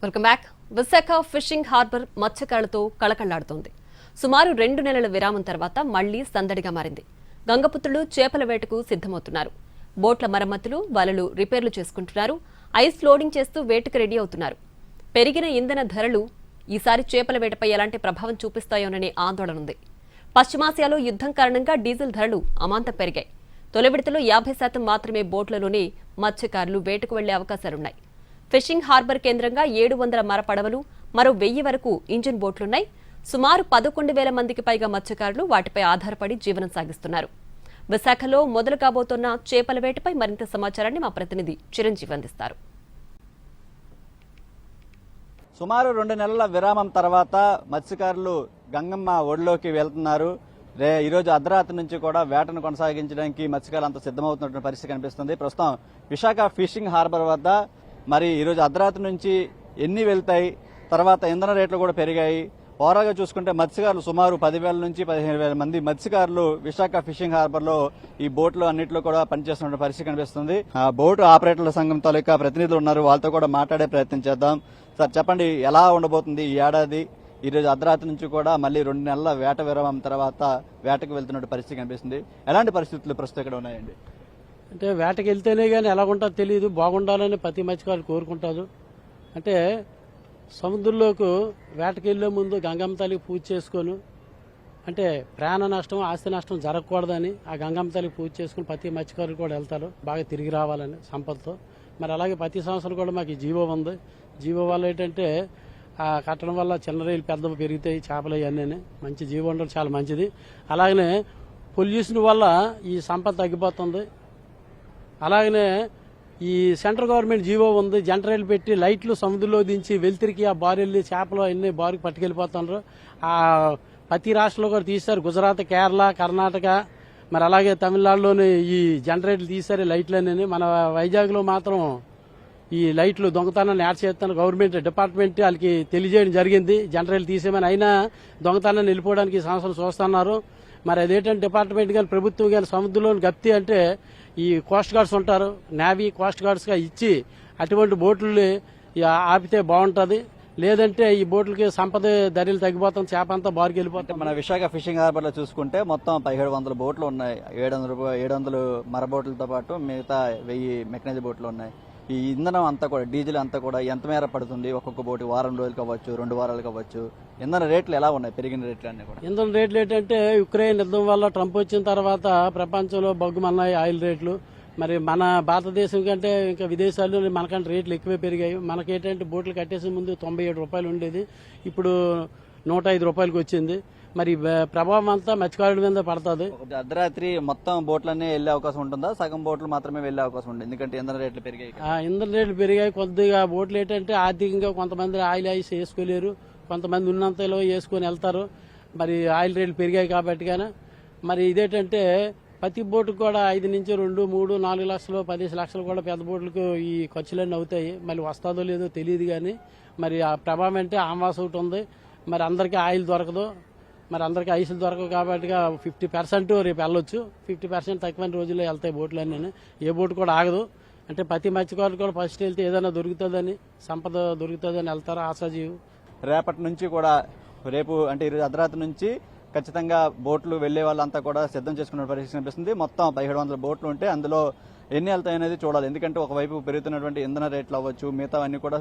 Welcome back. Visakha fishing harbour మత్స్యకారులతో కళకళ్లాడుతోంది. సుమారు 2 నెలల విరామం తర్వాత మళ్లీ సందడిగా మారింది. గంగపుత్రులు చేపల వేటకు సిద్ధమవుతున్నారు. బోట్ల మరమ్మతులు, వలలు రిపేర్లు చేసుకుంటున్నారు. ఐస్ లోడింగ్ చేస్తూ వేటకు రెడీ అవుతున్నారు. పెరిగిన ఇంధన ధరలు ఈసారి చేపల వేటపై ఎలాంటి ప్రభావం చూపిస్తాయోననే ఆందోళన ఉంది. పశ్చిమాసియాలో యుద్ధం కారణంగా డీజిల్ ధరలు అమాంతం పెరిగాయి. తొలి విడతలో 50% మాత్రమే బోట్లలోనే మత్స్యకారులు వేటకు వెళ్లే అవకాశాలున్నాయి. ఫిషింగ్ హార్బర్ కేంద్రంగా 700 మరపడవలు, మరో 1000 వరకు ఇంజిన్ బోట్లున్నాయి. సుమారు 11,000 మందికి పైగా మత్స్యకారులు వాటిపై ఆధారపడి జీవనం సాగిస్తున్నారు. విశాఖలో మొదలు కాబోతున్న చేపల వేటపై మరింత సమాచారాన్ని మా ప్రతినిధి చిరంజీవి అందిస్తారు. సుమారు 2 నెలల విరామం తర్వాత మత్స్యకారులు గంగమ్మ ఒడిలోకి వెళ్తున్నారు. ఈరోజు అర్ధరాత్రి నుంచి కూడా వేటను కొనసాగించడానికి మత్స్యకారులు అంతా సిద్ధమవుతున్నటువంటి పరిస్థితి కనిపిస్తుంది. ప్రస్తుతం విశాఖ ఫిషింగ్ హార్బర్ వద్ద మరి ఈరోజు అర్ధరాత్రి నుంచి ఎన్ని వెళ్తాయి, తర్వాత ఇంధన రేట్లు కూడా పెరిగాయి. ఓవరాల్గా చూసుకుంటే మత్స్యకారులు సుమారు 10,000 నుంచి 15,000 మంది మత్స్యకారులు విశాఖ ఫిషింగ్ హార్బర్ లో ఈ బోట్లు అన్నింటిలో కూడా పనిచేస్తున్న పరిస్థితి కనిపిస్తుంది. బోటు ఆపరేటర్ల సంఘం తాలూకా ప్రతినిధులు ఉన్నారు, వాళ్ళతో కూడా మాట్లాడే ప్రయత్నం చేద్దాం. సార్ చెప్పండి, ఎలా ఉండబోతుంది ఈ ఏడాది? ఈరోజు అర్ధరాత్రి నుంచి కూడా మళ్ళీ 2 నెలల వేట విరామం తర్వాత వేటకు వెళ్తున్న పరిస్థితి కనిపిస్తుంది. ఎలాంటి పరిస్థితులు ప్రస్తుతం ఇక్కడ ఉన్నాయండి? అంటే వేటకి వెళ్తేనే కానీ ఎలాగుంటుందో తెలియదు, బాగుండాలని ప్రతి మత్స్యకారులు కోరుకుంటారు. అంటే సముద్రంలోకి వేటకి వెళ్లే ముందు గంగమ్మ తల్లికి పూజ చేసుకొని, అంటే ప్రాణ నష్టం ఆస్తి నష్టం జరగకూడదని ఆ గంగమ్మ తల్లికి పూజ చేసుకుని ప్రతి మత్స్యకారులు కూడా వెళ్తారు, బాగా తిరిగి రావాలని సంపదతో. మరి అలాగే ప్రతి సంవత్సరం కూడా మాకు ఈ జీవో ఉంది. జీవో వల్ల ఏంటంటే ఆ కట్టడం వల్ల చిన్న రైలు పెద్ద పెరుగుతాయి, చేపలు ఇవన్నీ మంచి జీవో ఉండడం చాలా మంచిది. అలాగనే పొల్యూషన్ వల్ల ఈ సంపద తగ్గిపోతుంది. అలాగనే ఈ సెంట్రల్ గవర్నమెంట్ జీవో ఉంది, జనరేలు పెట్టి లైట్లు సముద్రంలో దించి వెళ్తిరికి ఆ బారెళ్ళి చేపలు అన్ని బారుకి పట్టుకెళ్ళిపోతున్నారు. ఆ ప్రతి రాష్ట్రంలో కూడా తీశారు, గుజరాత్, కేరళ, కర్ణాటక, మరి అలాగే తమిళనాడులోని ఈ జనరేట్లు తీశారు లైట్లన్నీ. మన వైజాగ్లో మాత్రం ఈ లైట్లు దొంగతనాన్ని యాడ్ చేస్తాను గవర్నమెంట్ డిపార్ట్మెంట్ వాళ్ళకి తెలియజేయడం జరిగింది, జనరేలు తీసేమని. అయినా దొంగతనాన్ని వెళ్ళిపోవడానికి ఈ సంవత్సరం చూస్తున్నారు. మరి అదేంటంటే డిపార్ట్మెంట్ కానీ ప్రభుత్వం కానీ సముద్రంలోని గప్తి అంటే ఈ కోస్ట్ గార్డ్స్ ఉంటారు, నేవీ కోస్ట్ గార్డ్స్ గా ఇచ్చి అటువంటి బోట్లు ఆపితే బాగుంటది. లేదంటే ఈ బోట్లకి సంపద ధరలు తగ్గిపోతాం, చేప అంతా బారుకి వెళ్ళిపోతాం. మన విశాఖ ఫిషింగ్ హార్బర్ లో చూసుకుంటే మొత్తం 1700 బోట్లు ఉన్నాయి. 700 మర బోట్లతో పాటు మిగతా 1000 మెకనైజ్ బోట్లు ఉన్నాయి. ఈ ఇంధనం అంతా కూడా, డీజిల్ అంతా కూడా ఎంత మేర పడుతుంది? ఒక్కొక్క బోటు వారం రోజులు కావచ్చు, 2 వారాలు కావచ్చు. ఇంధన రేట్లు ఎలా ఉన్నాయి? పెరిగిన రేట్లు అన్ని కూడా. ఇంధన రేట్లు ఏంటంటే యుక్రెయిన్ యుద్ధం వల్ల ట్రంప్ వచ్చిన తర్వాత ప్రపంచంలో బగ్గుమన్నాయి ఆయిల్ రేట్లు. మరి మన భారతదేశం కంటే ఇంకా విదేశాల్లో మనకంటే రేట్లు ఎక్కువే పెరిగాయి. మనకేంటంటే బోట్లు కట్టేసే ముందు 97 రూపాయలు ఉండేది, ఇప్పుడు 105 రూపాయలకి వచ్చింది. మరి ప్రభావం అంతా మత్స్యకారుల మీద పడుతుంది. అర్ధరాత్రి మొత్తం బోట్లన్నీ వెళ్లే అవకాశం ఉంటుందా? సగం బోట్లు మాత్రమే వెళ్లే అవకాశం ఉంటుంది, ఎందుకంటే ఇంధన రేట్లు పెరిగాయి. ఇంధన రేట్లు పెరిగాయి కొద్దిగా. బోట్లు ఏంటంటే ఆర్థికంగా కొంతమంది ఆయిల్ ఐస్ వేసుకోలేరు, కొంతమంది ఉన్నంతలో వేసుకొని వెళ్తారు. మరి ఆయిల్ రేట్లు పెరిగాయి కాబట్టి కానీ. మరి ఇదేంటంటే ప్రతి బోటుకు కూడా 5 నుంచి 2, 3, 4 లక్షలు, 10 లక్షలు కూడా పెద్ద బోట్లకు ఈ ఖర్చులన్నీ అవుతాయి. మళ్ళీ వస్తుందో లేదో తెలియదు కానీ మరి ఆ ప్రభావం అంటే ఆంవాస్ ఒకటి ఉంది. మరి అందరికీ ఆయిల్ దొరకదు, మరి అందరికీ ఐసులు దొరకవు కాబట్టి 50% రేపు వెళ్ళొచ్చు, 50% తక్కువ రోజుల్లో వెళ్తాయి బోట్లు అన్నీ. ఏ బోటు కూడా ఆగదు. అంటే ప్రతి మత్స్యకారులు కూడా ఫస్ట్ వెళ్తే ఏదైనా దొరుకుతుందని, సంపద దొరుకుతుందని వెళ్తారు ఆశాజీవి. రేపటి నుంచి కూడా, రేపు అంటే ఈరోజు అర్ధరాత్రి నుంచి ఖచ్చితంగా బోట్లు వెళ్లే వాళ్ళంతా కూడా సిద్ధం చేసుకున్న పరిస్థితి కనిపిస్తుంది. మొత్తం 1700 బోట్లు ఉంటే అందులో ఎన్ని వెళ్తాయి అనేది చూడాలి. ఎందుకంటే ఒకవైపు పెరుగుతున్నటువంటి ఇంధన రేట్లు అవ్వచ్చు, మిగతావన్నీ కూడా